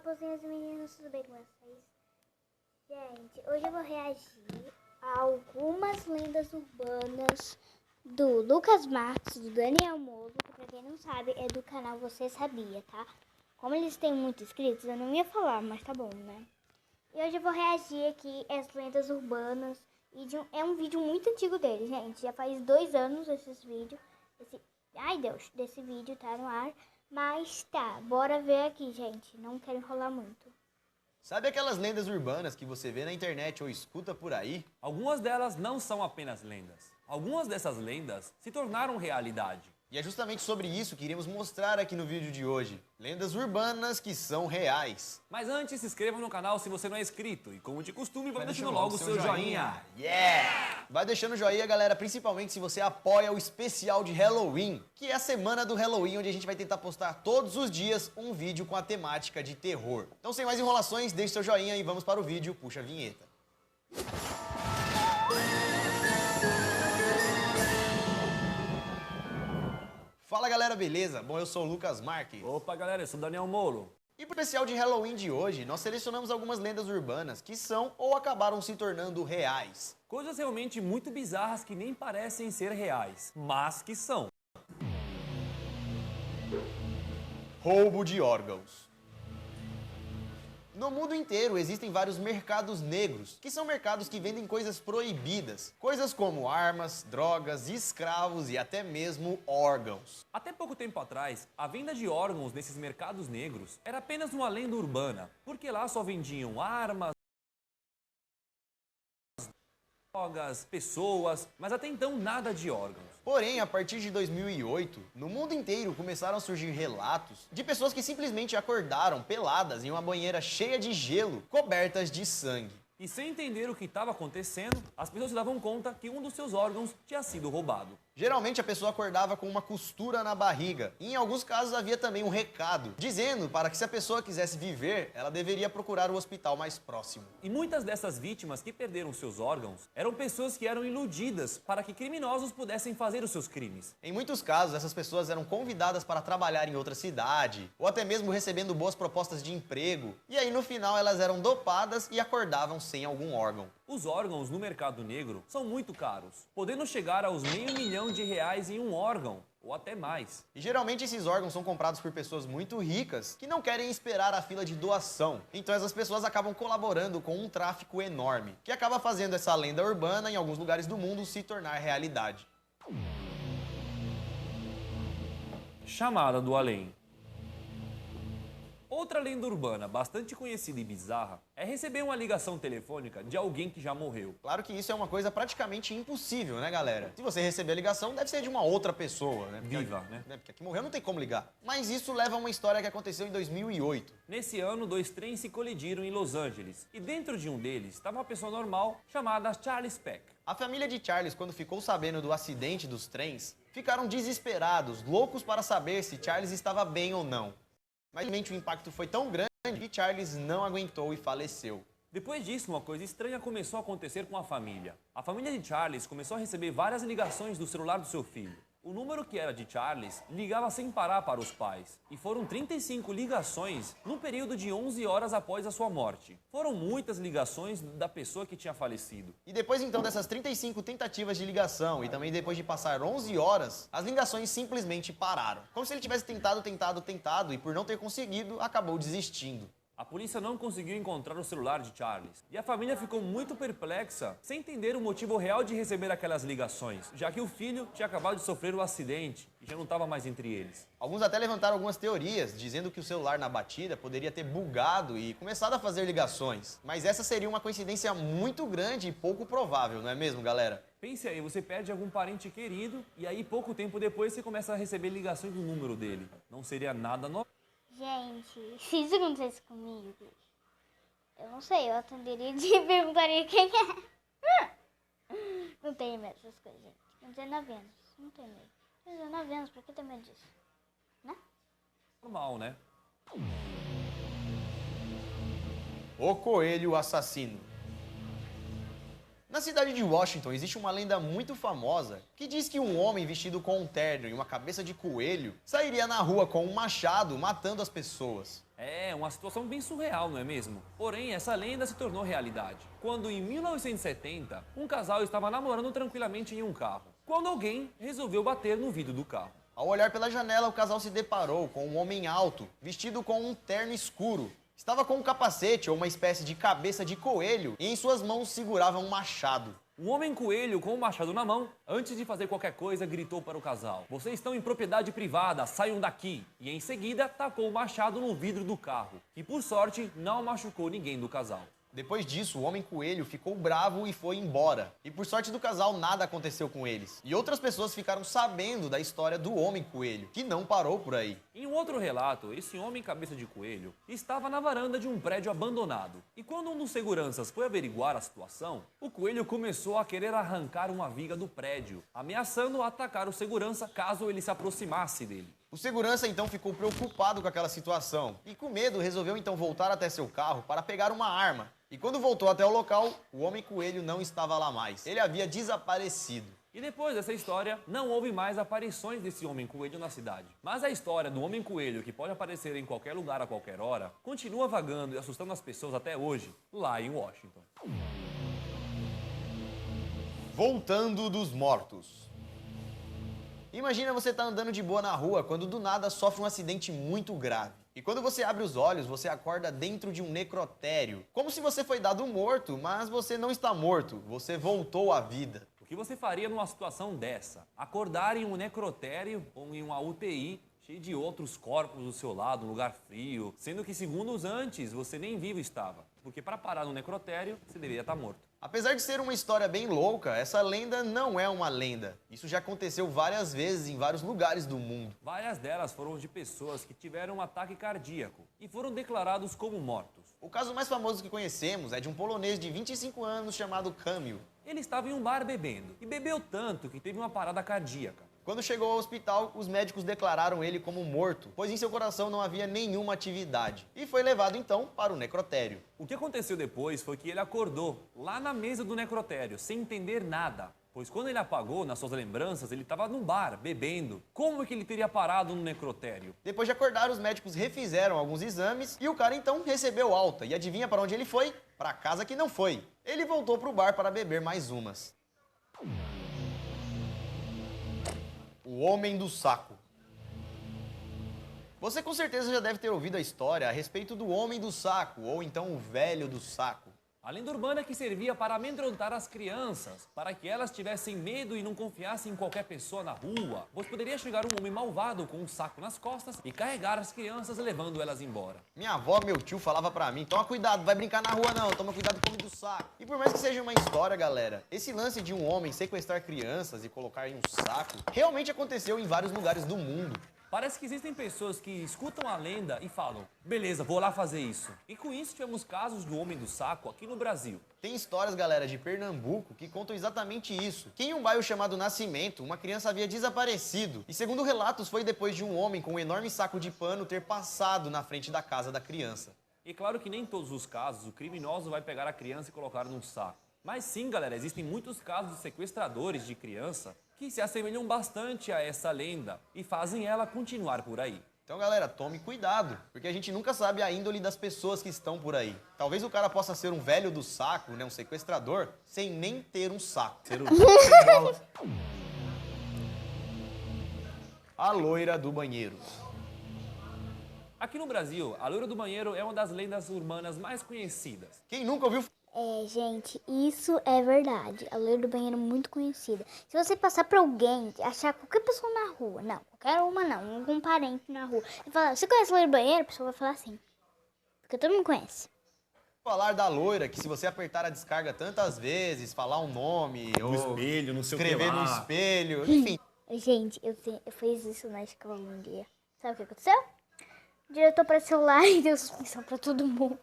mocinhas e meninos, tudo bem com vocês? Gente, hoje eu vou reagir a algumas lendas urbanas do Lucas Marques, do Daniel Molo, que pra quem não sabe é do canal Você Sabia, tá? Como eles têm muitos inscritos, eu não ia falar, mas tá bom, né? E hoje eu vou reagir aqui às lendas urbanas, e é um vídeo muito antigo deles, gente, já faz 2 anos esses vídeos, desse vídeo tá no ar. Mas tá, bora ver aqui, gente. Não quero enrolar muito. Sabe aquelas lendas urbanas que você vê na internet ou escuta por aí? Algumas delas não são apenas lendas. Algumas dessas lendas se tornaram realidade. E é justamente sobre isso que iremos mostrar aqui no vídeo de hoje. Lendas urbanas que são reais. Mas antes, se inscreva no canal se você não é inscrito. E como de costume, vai deixando logo o seu joinha. Yeah! Vai deixando o joinha, galera, principalmente se você apoia o especial de Halloween, que é a semana do Halloween, onde a gente vai tentar postar todos os dias um vídeo com a temática de terror. Então, sem mais enrolações, deixe seu joinha e vamos para o vídeo. Puxa a vinheta. Fala, galera, beleza? Bom, eu sou o Lucas Marques. Opa, galera, eu sou o Daniel Molo. E pro especial de Halloween de hoje, nós selecionamos algumas lendas urbanas que são ou acabaram se tornando reais. Coisas realmente muito bizarras que nem parecem ser reais, mas que são. Roubo de órgãos. No mundo inteiro existem vários mercados negros, que são mercados que vendem coisas proibidas. Coisas como armas, drogas, escravos e até mesmo órgãos. Até pouco tempo atrás, a venda de órgãos nesses mercados negros era apenas uma lenda urbana, porque lá só vendiam armas, drogas, pessoas, mas até então nada de órgãos. Porém, a partir de 2008, no mundo inteiro começaram a surgir relatos de pessoas que simplesmente acordaram peladas em uma banheira cheia de gelo, cobertas de sangue. E sem entender o que estava acontecendo, as pessoas se davam conta que um dos seus órgãos tinha sido roubado. Geralmente a pessoa acordava com uma costura na barriga. E em alguns casos havia também um recado, dizendo para que se a pessoa quisesse viver, ela deveria procurar o hospital mais próximo. E muitas dessas vítimas que perderam seus órgãos eram pessoas que eram iludidas para que criminosos pudessem fazer os seus crimes. Em muitos casos, essas pessoas eram convidadas para trabalhar em outra cidade, ou até mesmo recebendo boas propostas de emprego. E aí no final elas eram dopadas e acordavam sem algum órgão. Os órgãos no mercado negro são muito caros, podendo chegar aos R$500 mil em um órgão, ou até mais. E geralmente esses órgãos são comprados por pessoas muito ricas que não querem esperar a fila de doação. Então essas pessoas acabam colaborando com um tráfico enorme, que acaba fazendo essa lenda urbana em alguns lugares do mundo se tornar realidade. Chamada do além. Outra lenda urbana bastante conhecida e bizarra é receber uma ligação telefônica de alguém que já morreu. Claro que isso é uma coisa praticamente impossível, né, galera? Se você receber a ligação, deve ser de uma outra pessoa, né? Viva, né? Porque aqui morreu não tem como ligar. Mas isso leva a uma história que aconteceu em 2008. Nesse ano, 2 trens se colidiram em Los Angeles e dentro de um deles estava uma pessoa normal chamada Charles Peck. A família de Charles, quando ficou sabendo do acidente dos trens, ficaram desesperados, loucos para saber se Charles estava bem ou não. Mas o impacto foi tão grande que Charles não aguentou e faleceu. Depois disso, uma coisa estranha começou a acontecer com a família. A família de Charles começou a receber várias ligações do celular do seu filho. O número que era de Charles ligava sem parar para os pais. E foram 35 ligações num período de 11 horas após a sua morte. Foram muitas ligações da pessoa que tinha falecido. E depois então dessas 35 tentativas de ligação e também depois de passar 11 horas, as ligações simplesmente pararam. Como se ele tivesse tentado e por não ter conseguido, acabou desistindo. A polícia não conseguiu encontrar o celular de Charles. E a família ficou muito perplexa, sem entender o motivo real de receber aquelas ligações, já que o filho tinha acabado de sofrer um acidente e já não estava mais entre eles. Alguns até levantaram algumas teorias, dizendo que o celular na batida poderia ter bugado e começado a fazer ligações. Mas essa seria uma coincidência muito grande e pouco provável, não é mesmo, galera? Pense aí, você perde algum parente querido e aí pouco tempo depois você começa a receber ligações do número dele. Não seria nada normal. Gente, se isso acontecesse comigo, eu não sei, eu atenderia e perguntaria quem é. Não tenho medo dessas coisas, gente. Com 19 anos, não tenho medo. 19 anos, pra que ter medo disso? Né? Normal, né? O coelho assassino. Na cidade de Washington existe uma lenda muito famosa que diz que um homem vestido com um terno e uma cabeça de coelho sairia na rua com um machado matando as pessoas. É, uma situação bem surreal, não é mesmo? Porém, essa lenda se tornou realidade. Quando, em 1970, um casal estava namorando tranquilamente em um carro, quando alguém resolveu bater no vidro do carro. Ao olhar pela janela, o casal se deparou com um homem alto, vestido com um terno escuro. Estava com um capacete ou uma espécie de cabeça de coelho e em suas mãos segurava um machado. Um homem coelho com um machado na mão, antes de fazer qualquer coisa, gritou para o casal: "Vocês estão em propriedade privada, saiam daqui!" E em seguida tacou o machado no vidro do carro, que por sorte não machucou ninguém do casal. Depois disso, o homem coelho ficou bravo e foi embora. E por sorte do casal, nada aconteceu com eles. E outras pessoas ficaram sabendo da história do homem coelho, que não parou por aí. Em um outro relato, esse homem cabeça de coelho estava na varanda de um prédio abandonado. E quando um dos seguranças foi averiguar a situação, o coelho começou a querer arrancar uma viga do prédio, ameaçando atacar o segurança caso ele se aproximasse dele. O segurança então ficou preocupado com aquela situação e com medo resolveu então voltar até seu carro para pegar uma arma. E quando voltou até o local, o homem coelho não estava lá mais. Ele havia desaparecido. E depois dessa história, não houve mais aparições desse homem coelho na cidade. Mas a história do homem coelho, que pode aparecer em qualquer lugar a qualquer hora, continua vagando e assustando as pessoas até hoje, lá em Washington. Voltando dos mortos. Imagina você estar andando de boa na rua quando do nada sofre um acidente muito grave. E quando você abre os olhos, você acorda dentro de um necrotério. Como se você foi dado morto, mas você não está morto, você voltou à vida. O que você faria numa situação dessa? Acordar em um necrotério ou em uma UTI cheio de outros corpos do seu lado, um lugar frio, sendo que segundos antes você nem vivo estava. Porque para parar no necrotério, você deveria estar morto. Apesar de ser uma história bem louca, essa lenda não é uma lenda. Isso já aconteceu várias vezes em vários lugares do mundo. Várias delas foram de pessoas que tiveram um ataque cardíaco e foram declarados como mortos. O caso mais famoso que conhecemos é de um polonês de 25 anos chamado Kamil. Ele estava em um bar bebendo e bebeu tanto que teve uma parada cardíaca. Quando chegou ao hospital, os médicos declararam ele como morto, pois em seu coração não havia nenhuma atividade. E foi levado então para o necrotério. O que aconteceu depois foi que ele acordou lá na mesa do necrotério, sem entender nada. Pois quando ele apagou, nas suas lembranças, ele estava num bar, bebendo. Como é que ele teria parado no necrotério? Depois de acordar, os médicos refizeram alguns exames e o cara então recebeu alta. E adivinha para onde ele foi? Para casa que não foi. Ele voltou para o bar para beber mais umas. O Homem do Saco. Você com certeza já deve ter ouvido a história a respeito do Homem do Saco, ou então o Velho do Saco. A lenda urbana que servia para amedrontar as crianças, para que elas tivessem medo e não confiassem em qualquer pessoa na rua, pois poderia chegar um homem malvado com um saco nas costas e carregar as crianças levando elas embora. Minha avó, meu tio falava pra mim, toma cuidado, vai brincar na rua não, toma cuidado com o Homem do Saco. E por mais que seja uma história, galera, esse lance de um homem sequestrar crianças e colocar em um saco, realmente aconteceu em vários lugares do mundo. Parece que existem pessoas que escutam a lenda e falam: beleza, vou lá fazer isso. E com isso tivemos casos do Homem do Saco aqui no Brasil. Tem histórias, galera, de Pernambuco que contam exatamente isso. Que em um bairro chamado Nascimento, uma criança havia desaparecido. E segundo relatos, foi depois de um homem com um enorme saco de pano ter passado na frente da casa da criança. E claro que nem em todos os casos o criminoso vai pegar a criança e colocar num saco. Mas sim, galera, existem muitos casos de sequestradores de criança que se assemelham bastante a essa lenda e fazem ela continuar por aí. Então, galera, tome cuidado, porque a gente nunca sabe a índole das pessoas que estão por aí. Talvez o cara possa ser um velho do saco, né, um sequestrador, sem nem ter um saco. Ser A loira do banheiro. Aqui no Brasil, a loira do banheiro é uma das lendas urbanas mais conhecidas. Quem nunca ouviu? É, gente, isso é verdade. A loira do banheiro é muito conhecida. Se você passar pra alguém, achar qualquer pessoa na rua, não, qualquer uma não, algum parente na rua, e falar, você conhece a loira do banheiro? A pessoa vai falar assim, porque todo mundo conhece. Falar da loira, que se você apertar a descarga tantas vezes, falar um nome, ou espelho, não sei o que escrever no lá. espelho, enfim. Gente, eu fiz isso na escola um dia. Sabe o que aconteceu? O diretor apareceu lá e deu suspensão pra todo mundo.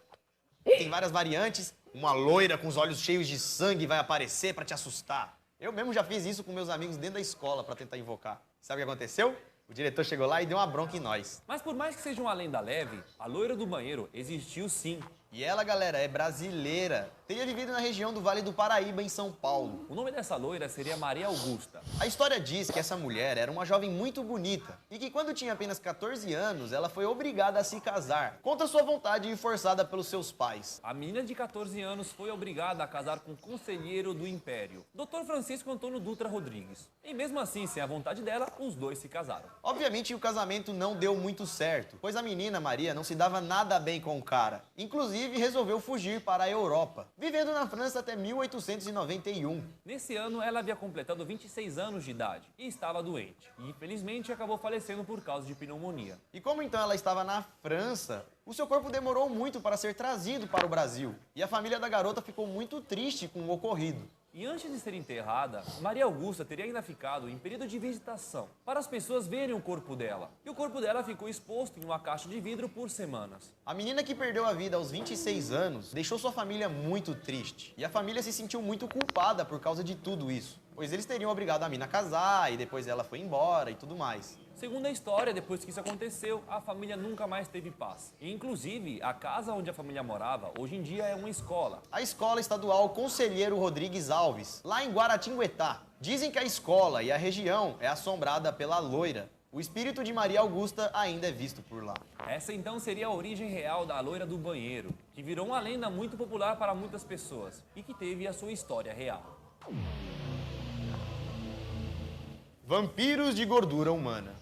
Tem várias variantes. Uma loira com os olhos cheios de sangue vai aparecer pra te assustar. Eu mesmo já fiz isso com meus amigos dentro da escola pra tentar invocar. Sabe o que aconteceu? O diretor chegou lá e deu uma bronca em nós. Mas por mais que seja uma lenda leve, a loira do banheiro existiu sim. E ela, galera, é brasileira. teria vivido na região do Vale do Paraíba, em São Paulo. O nome dessa loira seria Maria Augusta. A história diz que essa mulher era uma jovem muito bonita e que quando tinha apenas 14 anos, ela foi obrigada a se casar, contra sua vontade e forçada pelos seus pais. A menina de 14 anos foi obrigada a casar com o conselheiro do Império, Dr. Francisco Antônio Dutra Rodrigues. E mesmo assim, sem a vontade dela, os dois se casaram. Obviamente o casamento não deu muito certo, pois a menina Maria não se dava nada bem com o cara. Inclusive resolveu fugir para a Europa, vivendo na França até 1891. Nesse ano, ela havia completado 26 anos de idade e estava doente. E infelizmente acabou falecendo por causa de pneumonia. E como então ela estava na França, o seu corpo demorou muito para ser trazido para o Brasil. E a família da garota ficou muito triste com o ocorrido. E antes de ser enterrada, Maria Augusta teria ainda ficado em período de visitação, para as pessoas verem o corpo dela. E o corpo dela ficou exposto em uma caixa de vidro por semanas. A menina que perdeu a vida aos 26 anos deixou sua família muito triste. E a família se sentiu muito culpada por causa de tudo isso, pois eles teriam obrigado a mina a casar e depois ela foi embora e tudo mais. Segundo a história, depois que isso aconteceu, a família nunca mais teve paz. E, inclusive, a casa onde a família morava, hoje em dia é uma escola. A escola estadual Conselheiro Rodrigues Alves, lá em Guaratinguetá. Dizem que a escola e a região é assombrada pela loira. O espírito de Maria Augusta ainda é visto por lá. Essa então seria a origem real da loira do banheiro, que virou uma lenda muito popular para muitas pessoas e que teve a sua história real. Vampiros de gordura humana.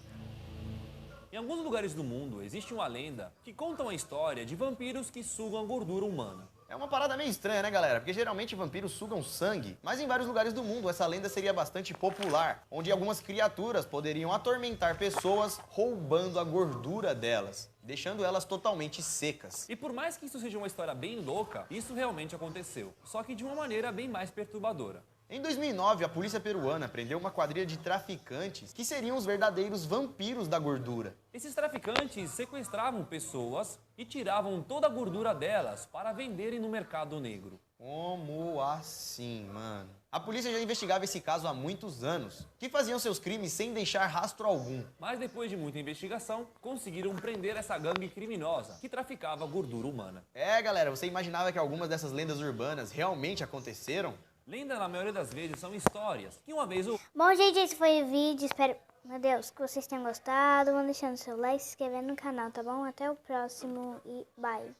Em alguns lugares do mundo existe uma lenda que conta uma história de vampiros que sugam a gordura humana. É uma parada meio estranha, né, galera? Porque geralmente vampiros sugam sangue, mas em vários lugares do mundo essa lenda seria bastante popular, onde algumas criaturas poderiam atormentar pessoas roubando a gordura delas, deixando elas totalmente secas. E por mais que isso seja uma história bem louca, isso realmente aconteceu, só que de uma maneira bem mais perturbadora. Em 2009, a polícia peruana prendeu uma quadrilha de traficantes que seriam os verdadeiros vampiros da gordura. Esses traficantes sequestravam pessoas e tiravam toda a gordura delas para venderem no mercado negro. Como assim, mano? A polícia já investigava esse caso há muitos anos, que faziam seus crimes sem deixar rastro algum. Mas depois de muita investigação, conseguiram prender essa gangue criminosa que traficava gordura humana. É, galera, você imaginava que algumas dessas lendas urbanas realmente aconteceram? Lenda, na maioria das vezes, são histórias que uma vez o... Bom, gente, esse foi o vídeo. Espero, meu Deus, que vocês tenham gostado. Vão deixando seu like, se inscrevendo no canal, tá bom? Até o próximo e bye.